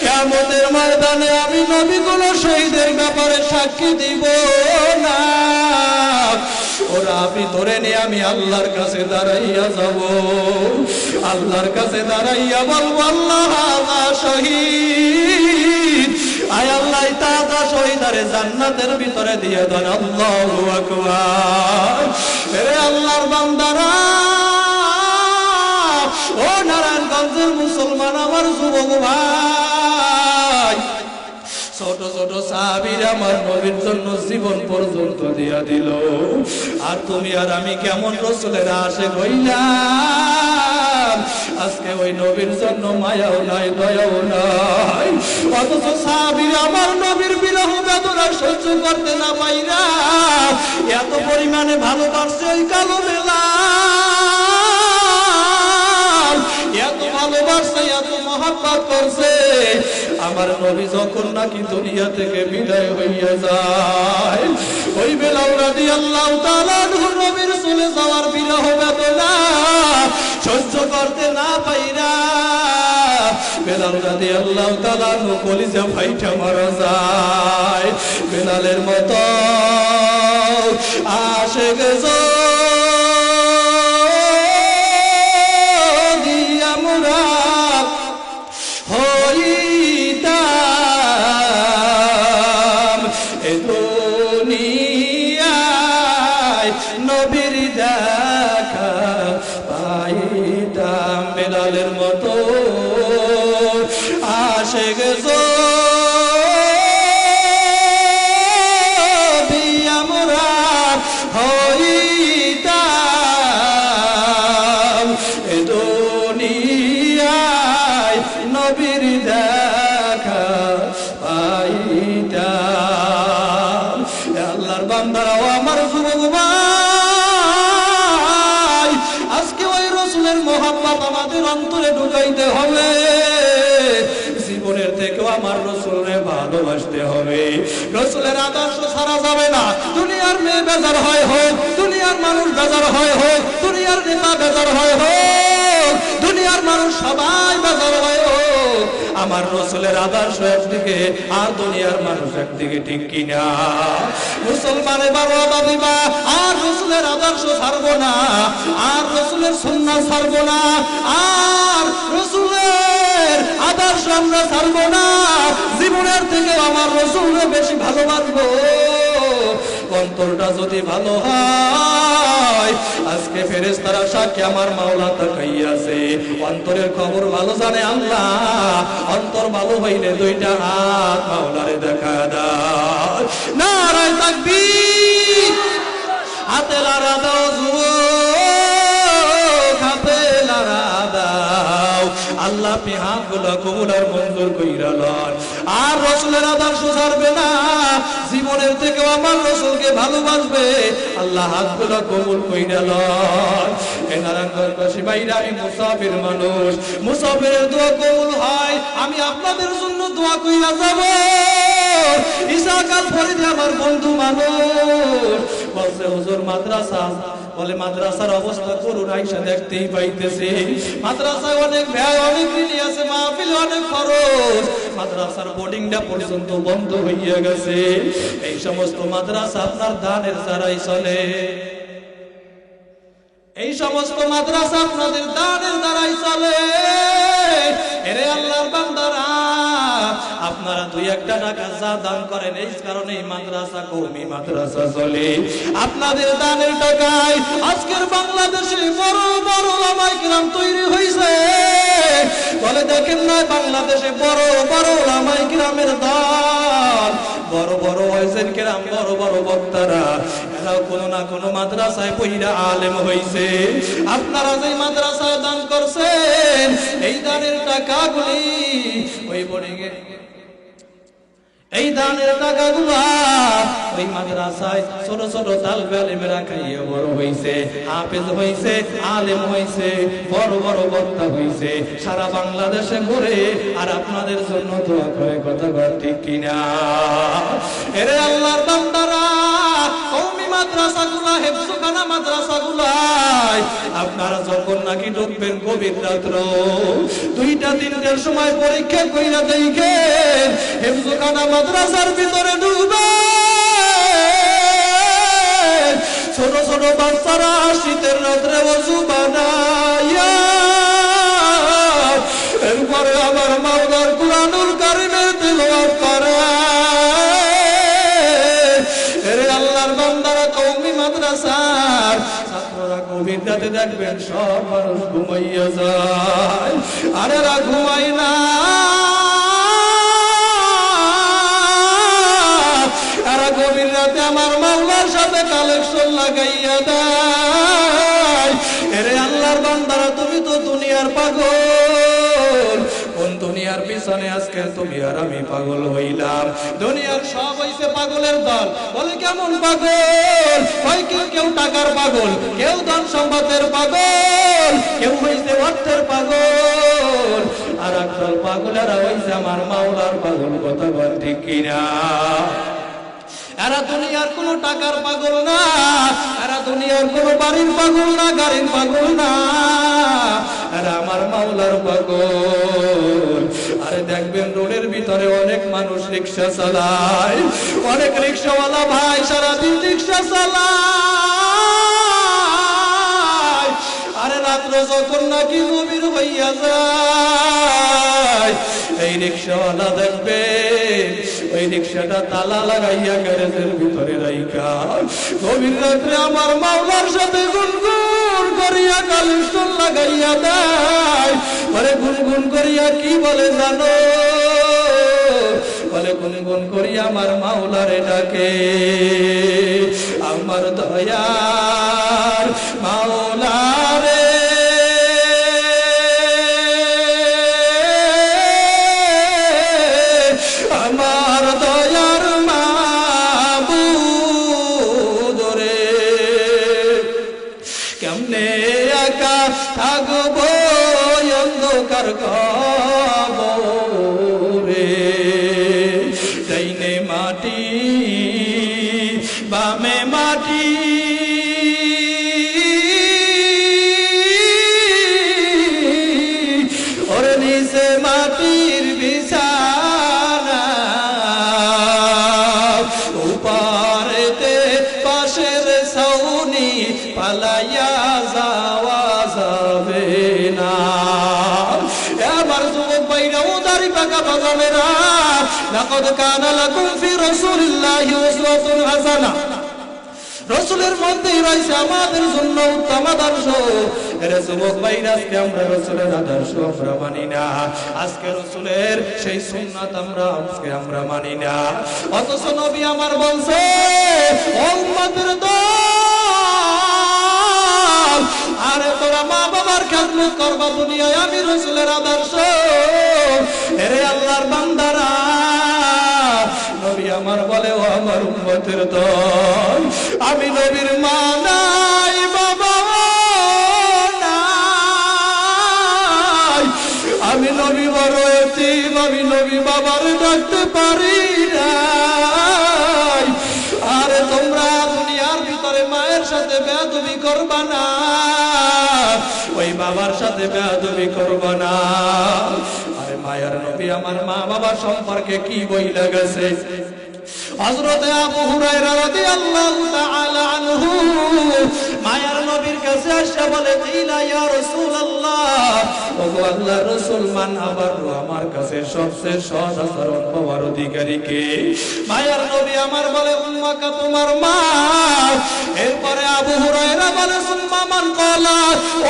কিয়ামতের ময়দানে আমি নবী কোন শহীদের ব্যাপারে সাক্ষী দিব না। ওরা আপনি ধরে নিয়ে আমি আল্লাহর কাছে দাঁড়াইয়া যাব, আল্লাহর কাছে দাঁড়াইয়া বলবো আল্লাহ শহীদ আয় আল্লাহ তাজা শহীদ আরে জান্নাতের ভিতরে দিয়ে দেন। আল্লাহু আকবার। রে আল্লাহর বান্দারা ও নারায়ণগঞ্জের মুসলমান আমার যুবক ভাই, ছোট ছোট সাহাবীরা আমার নবীর জন্য জীবন পর্যন্ত দিয়া দিল। আর তুমি আর আমি কেমন রাসূলের আশিক হইলাম, আজকে ওই নবীর জন্য মায়াও নাই দয়াও নাই। অথচ সাহাবীরা আমার নবীর বিরহ বেদনা সহ্য করতে না পাইরা এত পরিমাণে ভালোবাসছে ওই কালো বেলা, এত ভালোবাসছে এত মহব্বত করছে। আমার নবী যখন নাকি দুনিয়া থেকে বিদায় হইয়া যায় ওই বেলাল রাদিয়াল্লাহু তাআলা আনহু নবীর চলে যাওয়ার বিরহ বেদনা সহ্য করতে না পাইরা বেলাল রাদিয়াল্লাহু তাআলা আনহু কলিজা ফাইটা মারা যায়। বেলালের মতো আশিক যদি আমরা হইতাম এ দুনিয়ায় নবীর দেখা পাইতাম। বেলালের মতো আশিক যদি আমরা হইতাম এ দুনিয়ায় নবীর দেখা পাইতাম। আল্লাহর বান্দারাও আমার যুবক ভাই, আজকে ওই রাসূলের মহব্বত আমাদের অন্তরে ঢুকাইতে হবে। জীবনের থেকেও আমার রাসূলকে ভালোবাসতে হবে। রাসূলের আদর্শ ছাড়া যাবে না। দুনিয়ার মেয়ে বেজার হয় হোক, দুনিয়ার মানুষ বেজার হয় হোক, দুনিয়ার নেতা বেজার হয় হোক, দুনিয়ার মানুষ সবাই বেজার হয় হোক, আমার রাসূলের আদর্শ একদিকে আর দুনিয়ার মানুষ একদিকে, ঠিক কিনা? মুসলমানের বাবা দাদিমা আর রাসূলের আদর্শ ছাড়বো না, আর রাসূলের সুন্নাহ ছাড়বো না, আর রাসূলের আদর্শ আমরা ছাড়বো না। জীবনের থেকে আমার রাসূলকে বেশি ভালোবাসবো। অন্তরটা যদি ভালো হয়, আজকে ফেরেশতারা সাক্ষী আমার মাওলা তাকাইয়াছে। অন্তরের খবর ভালো জানে আল্লাহ। অন্তর ভালো হইলে দুইটা হাত মাওলারে দেখা দাও। নারায়ে তাকবীর। হাতে লারা দাও যুবক, হাতে লারা দাও। আল্লাহ আপনি হাতগুলো কবুল আর মঞ্জুর কইরা লন। আর রাসূলের আদর্শ ছাড়বে না। জীবনের থেকে আমার রাসূলকে ভালোবাসবে। আল্লাহ হাতগুলো কবুল কইরা লন। এ নারায়ণগঞ্জবাসী ভাইরা, আমি মুসাফির মানুষ, মুসাফিরের দোয়া কবুল হয়। আমি আপনাদের জন্য দোয়া কইরা যাব। ইসাকাল ফরিদ আমার বন্ধু মানুষ বলছে হুজুর মাদ্রাসা, বলে মাদ্রাসার অবস্থা করুন, আইসা দেখতেই পাইতেছি। মাদ্রাসায় অনেক ব্যয়, অনেক ঋণী আছে, মাহফিল অনেক খরচ, মাদ্রাসার বোর্ডিংটা পর্যন্ত বন্ধ হইয়া গেছে। এই সমস্ত মাদ্রাসা আপনার দানের দ্বারাই চলে। এই সমস্ত মাদ্রাসা আপনাদের দানের দ্বারাই চলে। এরে আল্লাহর বান্দারা, আপনারা দুই একটা টাকা যা দান করেন, এই কারণে মাদ্রাসা কওমি মাদ্রাসা চলে। আপনাদের দানের টাকায় আজকের বাংলাদেশে বড় বড় উলামায়ে কিরাম তৈরি হইছে। বলে দেখেন না, বাংলাদেশে বড় বড় উলামায়ে কিরামের দান, বড় বড় ওয়াইজেন কিরাম, বড় বড় বক্তারা, এরাও কোনো না কোনো মাদ্রাসায় পড়িয়া আলেম হইছে। আপনারা যে মাদ্রাসায় দান করছেন, এই দানের টাকাগুলি ওই বোর্ডিং এ এই দানের টাকাগুলা ওই মাদ্রাসায় ছোট ছোট তালবে আলেমেরা খাইয়ে বড় হইছে, হাফেজ হইছে, আলেম হইছে, বড় বড় বক্তা হইছে, সারা বাংলাদেশে ঘুরে আর আপনাদের জন্য দোয়া করে, কথা বল ঠিক কিনা? এরে আল্লাহর বান্দারা, কওমি মাদ্রাসাগুলা, হেফজখানা মাদ্রাসাগুলায় আপনারা যখন নাকি ঢুকবেন গভীর রাত্র 2টা 3টার সময় পরীক্ষা কইরা দেখেন হেফজখানা মাদ্রাসার ভিতরে ঢুকবে ছোট ছোট বাচ্চারা শীতের রাত্রে ওযু বানাইয়া এরপরে আবার মাওলার কুরআনুল কারীমের তিলাওয়াত করে। এরে আল্লাহর বান্দারা, কওমি মাদ্রাসার ছাত্ররা গভীর রাতে দেখবেন সব মানুষ ঘুমাইয়া যায়, আর এরা ঘুমায় না, এরা গভীর রাতে আমার মাওলার সাথে কালেকশন লাগাইয়া দেয়। এরে আল্লাহর বান্দারা, তুমি তো দুনিয়ার পাগল, কোন দুনিয়ার পিছনে আজকে তুমি আর আমি পাগল হইলাম? দুনিয়ার সব হইছে পাগলের দল। বলে কেমন পাগল? হয় কেউ টাকার পাগল, কেউ ধন সম্পদের পাগল, কেউ হইছে অর্থের পাগল, আর একদল পাগলেরা হইছে আমার মাওলার পাগল, কথা বল ঠিক কিনা? এরা দুনিয়ার কোন টাকার পাগল না, এরা দুনিয়ার কোন বাড়ির পাগল না, গাড়ির পাগল না, এরা আমার মাওলার পাগল। আরে দেখবেন রোডের ভিতরে অনেক মানুষ রিক্সা চালায়, অনেক রিক্সাওয়ালা ভাই সারাদিন রিক্সা চালায়, আরে রাত্র যখন নাকি গভীর হইয়া যায় এই রিক্সাওয়ালা দেখবেন ওই রিক্সাটা তালা লাগাইয়া গ্যারেজের ভিতরে রাইখা গভীর রাত্রে আমার মাওলার সাথে গুনগুন করিয়া কালেকশন লাগাইয়া দেয়। বলে গুনগুন করিয়া কি বলে জানো? বলে গুনগুন করিয়া আমার মাওলারে ডাকে, আমার দয়ার মাওলারে, আমার দয়ার মাবুদ রে, কেমনে একা থাকবো অন্ধকার কবরে, ডাইনে মাটি বামে মাটি, ওরে নিচে মাটির বিছানা, উপারেতে পাশের ছাউনি, পালাইয়া যাওয়া যাবে না। এবার যুবক ভাইরা উদারি পাকা বাজানেরা, লাকাদ কানা লাকুম ফি রাসূলিল্লাহি উসওয়াতুন হাসানাহ, রসুলের মধ্যেই রয়েছে আমাদের জন্য উত্তম আদর্শ। এরে যুবক ভাইরা, আজকে আমরা রসুলের আদর্শ আমরা মানি না, আজকে রসুলের সেই সুন্নাত আমরা মানি না, অথচ নবী আমার বলছে ও উম্মতের দল, আরে তোরা মা বাবার খেদমত করবা দুনিয়ায়, আমি রসুলের আদর্শ। এরে আল্লাহর বান্দারা, নবী আমার বলে ও আমার উম্মতের দল, আমি নবীর মা নাই, বাবা নাই, আমি নবী বড় এতিম, আমি নবী বাবার ডাকতে পারি নাই। আরে তোমরা দুনিয়ার ভিতরে মায়ের সাথে বেয়াদবি করবা না, ওই বাবার সাথে বেয়াদবি করবা না। আরে মায়ের নবী আমার মা বাবা সম্পর্কে কি বইলা গেছে? হযরত আবু হুরায়রা রাদিয়াল্লাহু তাআলা আনহু মায়ার নবীর কাছে এসে বলে, ইলা ইয়া রাসূলুল্লাহ, ওগো আল্লাহর রাসূল, মান আবারু, আমার কাছে সবচেয়ে সৎ আচরণ পাওয়ার অধিকারী কে? মায়ার নবী আমার বলে, উম্মাকা, তোমার মা। এরপরে আবু হুরায়রা বলে, সুম্মা মান ক্বালা,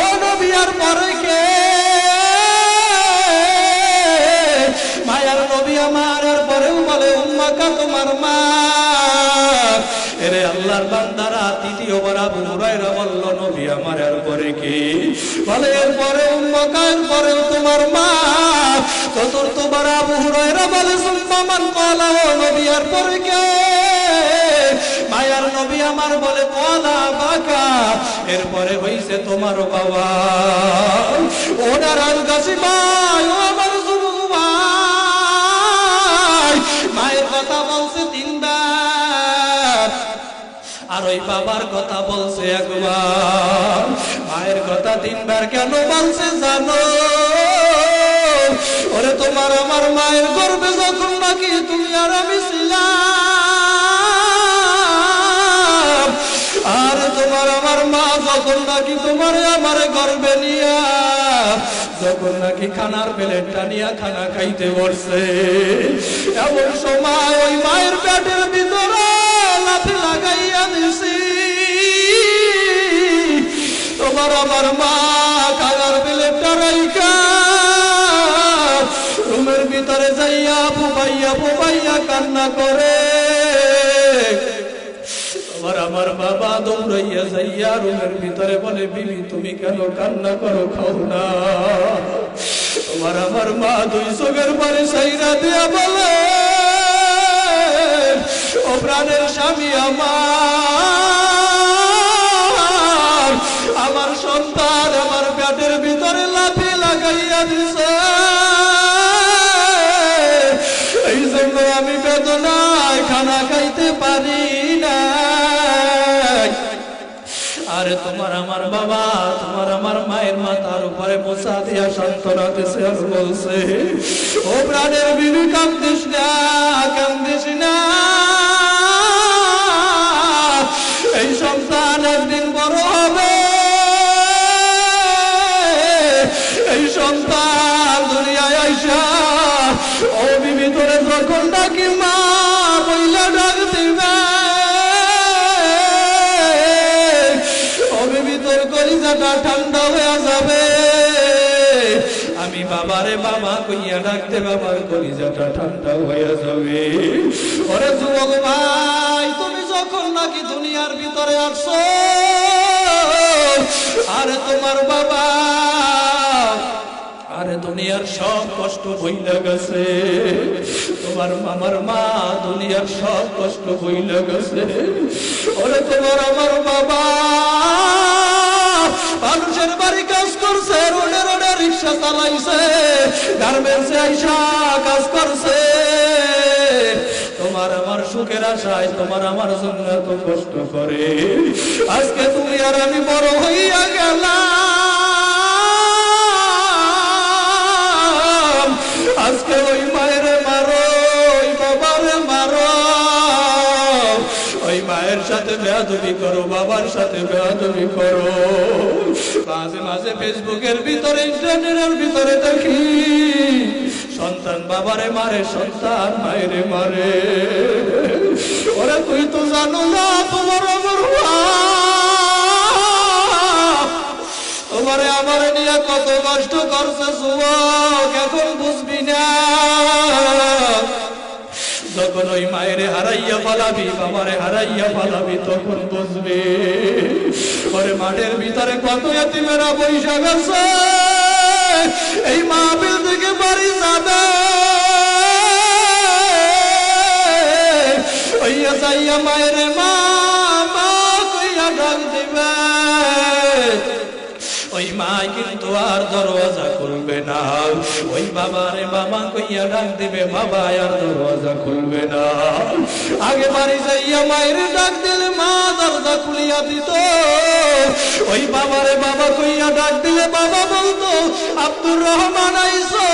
ও নবী আর পরে কে? মায়ার নবী আমার পরেও বলে, উম্মাকা, তোমার মা। এরে আল্লাহর বান্দারা তৃতীয়বার আবু হুরায়রা বলল নবী আমার এরপরে কি বলে এরপরে উম্মকা এরপরেও তোমার মা চতুর্থবার আবু হুরায়রা বলে সুম্মা মান ক্বালা ও নবী এরপরে কে মায়ার নবী আমার বলে ক্বালা বাকা এরপরে হইছে তোমার বাবা ওনার আলগাছি ভাই ও আমার যুবক ভাই মায়ের কথা বলছে তিনবার আর ওই বাবার কথা বলছে একবার মায়ের কথা তিনবার কেন বলছে জানো ওরে তোমার আমার মায়ের গর্ভে যখন নাকি তুমি আর আমি ছিলাম আর তোমার আমার মা যখন নাকি তোমার আমার গর্ভে নিয়া যখন নাকি খানার প্লেটটা নিয়ে খানা খাইতে বসছে এমন সময় ওই মায়ের পেটের ভিতরে লাথি লাগাইয়া দিছি তোমার আমার মা খানার প্লেটটা রাইখা রুমের ভিতরে যাইয়া ফুপাইয়া ফুপাইয়া কান্না করে তোমার আমার বাবা দৌড়াইয়া যাইয়া রুমের ভিতরে বলে বিবি তুমি কেন কান্না করো খাও না তোমার আমার মা দুই চোখের পরে সাইরা দিয়া বলে ও প্রাণের স্বামী আমার সন্তান আমার পেটের ভিতরে লাথি লাগাইয়া দিছে এই জন্য আমি বেদনায় খানা খাইতে পারি না আরে তোমার আমার বাবা তোমার আমার মায়ের মাথার উপরে মোছা দিয়া সান্ত্বনা দিছে আর বলছে ও প্রাণের বিবি কান্দিস না এই সন্তান একদিন বড় হবে এই সন্তান দুনিয়ায় আইসা ও বিবি তোরে যখন ডাকি মা বইলা ডাক দিবে ও বিবি তোর কলিজাটা ঠান্ডা হয়ে যাবে আমি বাবারে বাবা কইয়া ডাকতে বাবার কলিজাটা ঠান্ডা হয়ে যাবে ওরে যুবক ভাই তুমি যখন নাকি দুনিয়ার ভিতরে আসছো আরে তোমার বাবা আরে দুনিয়ার সব কষ্ট বইলা গেছে তোমার আমার মা দুনিয়ার সব কষ্ট বইলা গেছে ওরে তোমার আমার বাবা মানুষের বাড়ি কাজ করছে রোডে রোডে রিক্সা চালাইছে গার্মেন্টসে আইসা কাজ করছে তোমার আমার সুখের আশায় তোমার আমার জন্য এত কষ্ট করে আজকে তুমি আর আমি বড় হইয়া গেলাম আজকে ওই মায়ের মারো ওই বাবারে মারো ওই মায়ের সাথে বেয়াদবি করো বাবার সাথে বেয়াদবি করো মাঝে মাঝে ফেসবুকের ভিতরে ইন্টারনেটের ভিতরে দেখি সন্তান বাবারে মারে সন্তান মায়েরে মারে ওরে তুই তো জানো না তোমার আমার তোমারে আমার নিয়ে কত কষ্ট করছে যুবক এখন বুঝবি না যখন ওই মায়েরে হারাইয়া পালাবি বাবারে হারাইয়া পালাবি তখন বুঝবি ওরে মাঠের ভিতরে কত এতিমেরা বৈশা গেছে এই মাহফিল থেকে বাড়ি যাবে ওইয়া যাইয়া মায়ের মা কইয়া ডাক দিবে ওই মা কিন্তু আর দরওয়াজা খুলবে না ওই বাবারে বাবা কইয়া ডাক দিবে বাবা আর দরওয়াজা খুলবে না আগে বাড়ি যাইয়া মায়ের ডাক দিলে মা দরজা খুলিয়া দিত ওই বাবারে বাবা কইয়া ডাক দিলে বাবা বলতো আব্দুর রহমান আইছো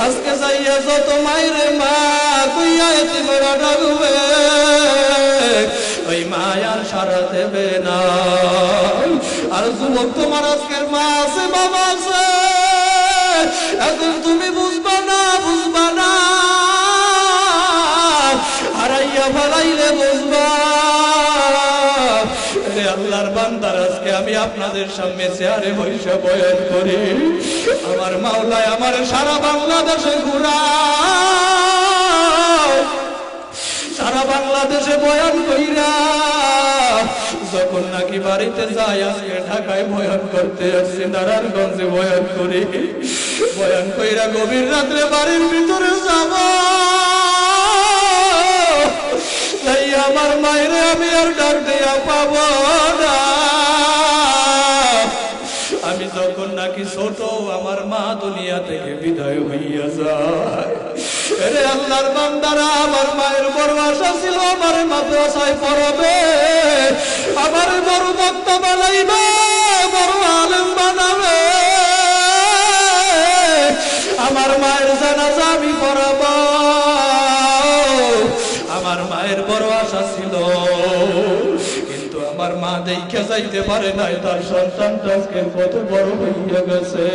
আজকে যাইয়া যত মায়ের মা কইয়া এতিমেরা ডাকবে ওই মায়ার সারা দেবে না আর যুবক তোমার আজকের মা আছে বাবা আছে এখন তুমি বুঝবা না হারাইয়া ফেলাইলে বুঝবা আল্লাহর বান্দার আজকে আমি আপনাদের সামনে চেয়ারে বসে বয়ান করি আমার মাওলায় আমার সারা বাংলাদেশে ঘুরা সারা বাংলাদেশে বয়ান কইরা যখন নাকি বাড়িতে যাই, আজকে ঢাকায় বয়ান করতে আসছি, নারায়ণগঞ্জে বয়ান করি, বয়ান কইরা গভীর রাত্রে বাড়ির ভিতরে যাব, তাই আমার মায়ের আমি আর ডাক দেয়া পাব না। আমি যখন নাকি ছোট, আমার মা দুনিয়া থেকে বিদায় হইয়া যায়। আরে আল্লাহর বান্দারা, আমার মায়ের বড় আশা ছিল আমার মাদ্রাসায় পড়াবে, আমার বড় বক্তা বানাইবে, বড় আলেম বানাবে, আমার মায়ের জানাজা আমি পড়াবো। আমার মায়ের বড় আশা ছিল, কিন্তু আমার মা দেখে যাইতে পারে নাই তার সন্তানটা আজকে কত বড় হইয়া গেছে।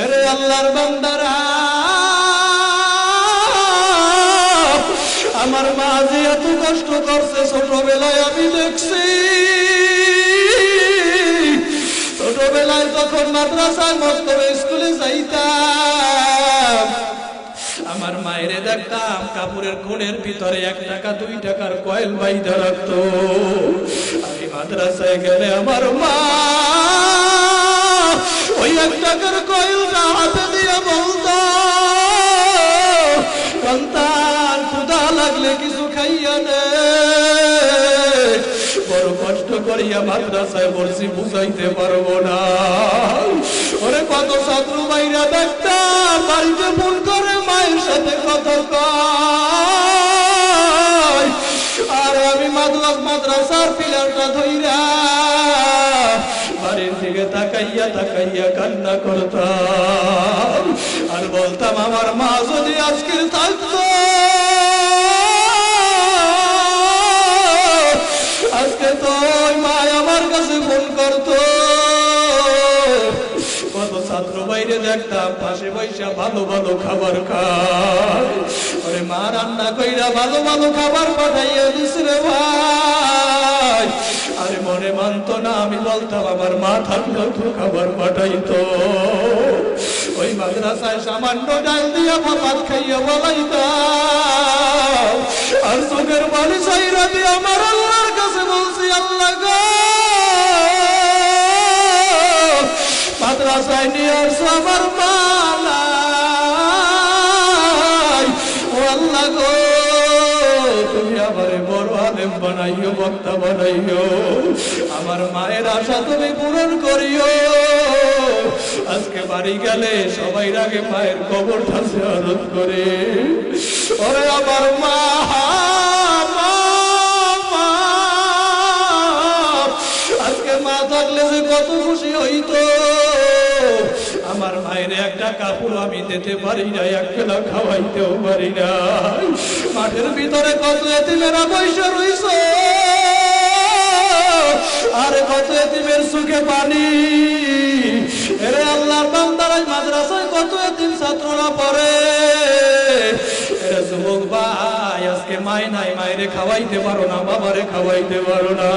আরে আল্লাহর বান্দারা, আমার মা যে এত কষ্ট করছে ছোটবেলায় আমি দেখছি। ছোটবেলায় যখন মাদ্রাসায় মক্তবে স্কুলে যাইতাম, আমার মায়েরে দেখতাম কাপড়ের কোণের ভিতরে 1 টাকা 2 টাকার কয়েল বাইধা রাখতো। আমি মাদ্রাসায় গেলে আমার মা ওই 1 টাকার কয়েলটা হাতে দিয়ে বলতো, সন্তান ক্ষুধা লাগলে কিছু খাইয়া নে। বড় কষ্ট করিয়া মাদ্রাসায় পড়ছি, বুঝাইতে পারবো না। ওরে কত ছাত্র ভাইরা দেখতাম বাড়িতে ফোন করে মায়ের সাথে কথা কয়, আর আমি মাদ্রাসার পিলারটা ধইরা বাড়ির দিকে তাকাইয়া তাকাইয়া কান্না করতাম, আর বলতাম আমার মা যদি আজকে থাকতো, আজকে তো ওই মা আমার কাছে ফোন করতো। কত ছাত্র বাইরে দেখতাম পাশে বৈশা ভালো ভালো খাবার খায়, ওরে মা রান্না কইরা ভালো ভালো খাবার পাঠাইয়া দিস রে ভাই। আরে মনে মানতো না, আমি বলতাম আমার মা থাকলো তো খাবার পাঠাইতো। ওই মাদ্রাসায় সামান্য ডাল দিয়া ভাত খাইয়া বলাইতাম, আর চোখের পানি চাইরা দিয়ে আমার আল্লাহর কাছে বলছি, আল্লাহ গো মাদ্রাসায় নিয়ে আসো আমার মা নাই, ও আল্লাহ গো তুমি আমারে বড় আলেম বানাইও, বক্তা বানাইও, আমার মায়ের আশা তুমি পূরণ করিও। আজকে বাড়ি গেলে সবাই আগে মায়ের কবরটা জিয়ারত করে, ওরে আমার মা আজকে মা থাকলে যে কত খুশি হইতো। আমার মায়ের একটা কাপড় আমি দিতে পারি না, এক বেলা খাওয়াইতেও পারি না। মাঠের ভিতরে কত এতিমেরা বসে রইছে, আর কত এতিমের চোখে পানি। এরে আল্লাহর বান্দারাই মাদ্রাসায় কত এতিম ছাত্ররা পড়ে। এরে যুবক ভাই, আজকে মায় নাই, মায়েরে খাওয়াইতে পারো না, বাবারে খাওয়াইতে পারো না।